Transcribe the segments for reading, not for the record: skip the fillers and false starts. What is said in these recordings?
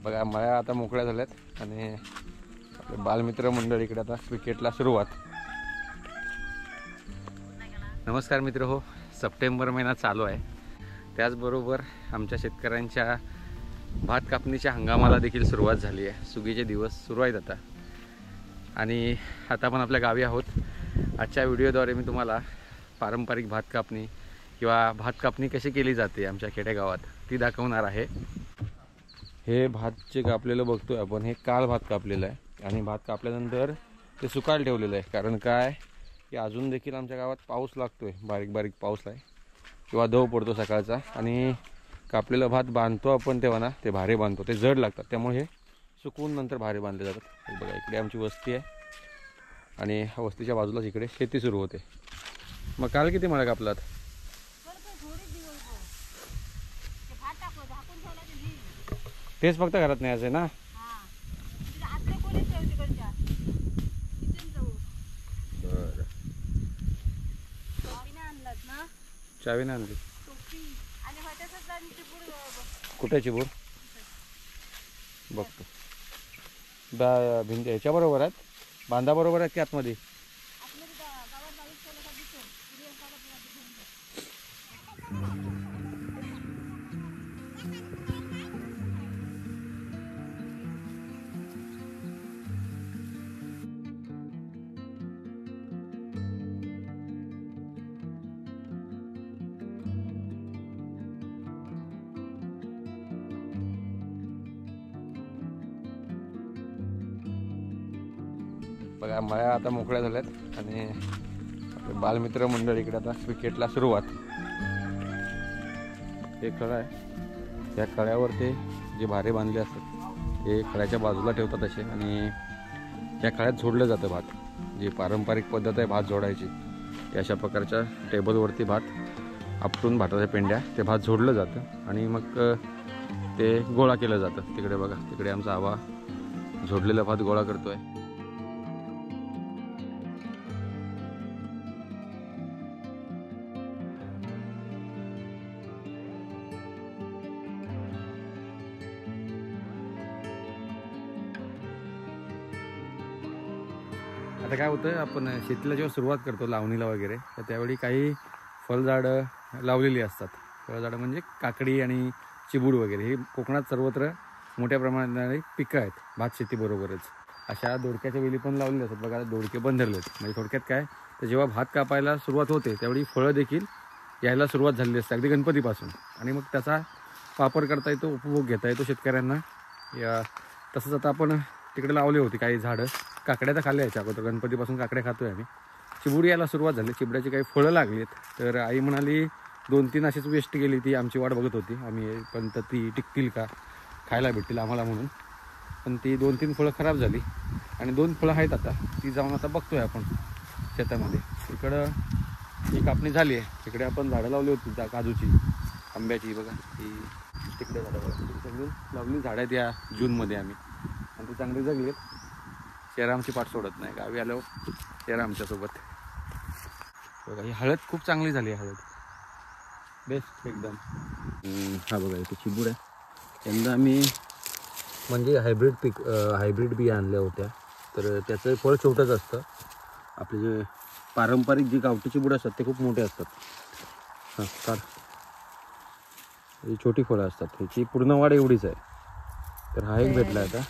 बघा मळ्या आता मोकळ्या झाल्यात आणि आपले बालमित्र मंडळ इकडे आता क्रिकेटला सुरुवात. नमस्कार मित्र हो, सप्टेंबर महिना चालू आहे. त्याचबरोबर आमच्या शेतकऱ्यांच्या भात कापणीच्या हंगामाला देखील सुरुवात झाली आहे. सुगीचे दिवस सुरू आहेत आता आणि आता आपण आपल्या गावी आहोत. आजच्या व्हिडिओद्वारे मी तुम्हाला पारंपरिक भात कापणी किंवा भात कापणी कशी केली जाते आमच्या खेडेगावात ती दाखवणार आहे. हे भात जे कापलेलं बघतोय आपण, हे काल भात कापलेलं आहे आणि भात कापल्यानंतर ते सुकायला ठेवलेलं आहे. कारण काय की अजून देखील आमच्या गावात पाऊस लागतोय, बारीक बारीक पाऊस आहे किंवा दव पडतो सकाळचा आणि कापलेलं भात बांधतो आपण तेव्हा ना ते भारे बांधतो, ते जड लागतात. त्यामुळे हे सुकवून नंतर भारे बांधले जातात. बघा इकडे आमची वस्ती आहे आणि वस्तीच्या बाजूलाच इकडे शेती सुरू होते. मग काल किती मळा कापलात? तेच फक्त घरात न्यायचं आहे ना? बरं, चावीने आणली. कुठे चिबूर बघतो. भिंत ह्याच्या बरोबर आहेत, बांधा बरोबर आहेत की आतमध्ये? बघा मळ्या आता मोकळ्या झाल्यात आणि आपले बालमित्र मंडळ इकडे आता क्रिकेटला सुरुवात. हे खळा आहे, त्या खळ्यावर ते जे भारे बांधले असतात ते खळ्याच्या बाजूला ठेवतात असे आणि या खळ्यात झोडलं जातं भात. जी पारंपरिक पद्धत आहे भात जोडायची, अशा प्रकारच्या टेबलवरती भात आपटून भाताच्या पेंड्या ते भात झोडलं जातं आणि मग ते गोळा केलं जातं. तिकडे बघा, तिकडे आमचा आवा झोडलेला भात गोळा करतोय. आता काय होतं, आपण शेतीला जेव्हा सुरुवात करतो लावणीला वगैरे, तर त्यावेळी काही फळझाडं लावलेली असतात. फळझाडं म्हणजे काकडी आणि चिबूड वगैरे, हे कोकणात सर्वत्र मोठ्या प्रमाणात पिकं आहेत भात शेतीबरोबरच. अशा दोडक्याच्या वेली पण लावलेल्या असतात. बघा दोडके पण धरले आहेत. म्हणजे थोडक्यात काय, तर जेव्हा भात कापायला सुरुवात होते त्यावेळी फळं देखील यायला सुरुवात झालेली असते अगदी गणपतीपासून. आणि मग त्याचा वापर करता येतो, उपभोग घेता येतो शेतकऱ्यांना. या तसंच आता आपण तिकडे लावले होते काही झाडं. काकड्या तर खाल्ल्या याच्या अगोदर, गणपतीपासून काकड्या खातोय आम्ही. चिबूड यायला सुरुवात झाली, चिबड्याची काही फळं लागली आहेत. तर आई म्हणाली 2-3 अशीच वेस्ट गेली, ती आमची वाट बघत होती आम्ही, पण तर ती टिकतील का, खायला भेटतील आम्हाला म्हणून. पण ती 2-3 फळं खराब झाली आणि 2 फळं आहेत आता, ती जाऊन आता बघतोय आपण शेतामध्ये. इकडं ही कापणी झाली आहे. तिकडे आपण झाडं लावली होती काजूची, आंब्याची. बघा ही तिकडे झाडं बघा, सगळी लावली झाडं आहेत या जूनमध्ये आम्ही, आणि ती चांगली जगली आहेत. चेहरा आमची पाठ सोडत नाही, गावी आल्यावर चेहरा आमच्यासोबत. बघा ही हळद खूप चांगली झाली आहे, हळद बेस्ट एकदम. हा बघा इथे चिबूड आहे. यंदा आम्ही म्हणजे हायब्रिड बिया आणल्या होत्या, तर त्याचं फळ छोटंच असतं. आपले जे पारंपरिक जे गावठी चिबूड असतात ते खूप मोठे असतात. हां काढ, ही छोटी फळं असतात, ह्याची पूर्ण वाढ एवढीच आहे. तर हा एक भेटला आता.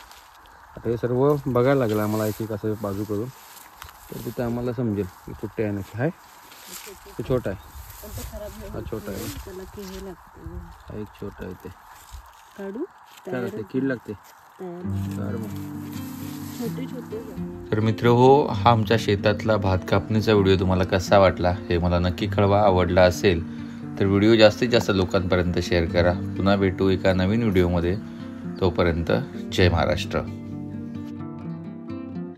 आता हे सर्व बघायला लागलं आम्हाला एक एक असं बाजू करून, तर तिथं आम्हाला समजेल की कुठे आहे नक्की. आहे ते छोटा आहे, हा छोटा आहे, हा एक छोटा आहे. ते काढू ते कीड लागते. तर मित्र हो, हा आमच्या शेतातला भात कापणीचा व्हिडिओ तुम्हाला कसा वाटला हे मला नक्की कळवा. आवडला असेल तर व्हिडिओ जास्तीत जास्त लोकांपर्यंत शेअर करा. पुन्हा भेटू एका नवीन व्हिडिओमध्ये. तोपर्यंत जय महाराष्ट्र.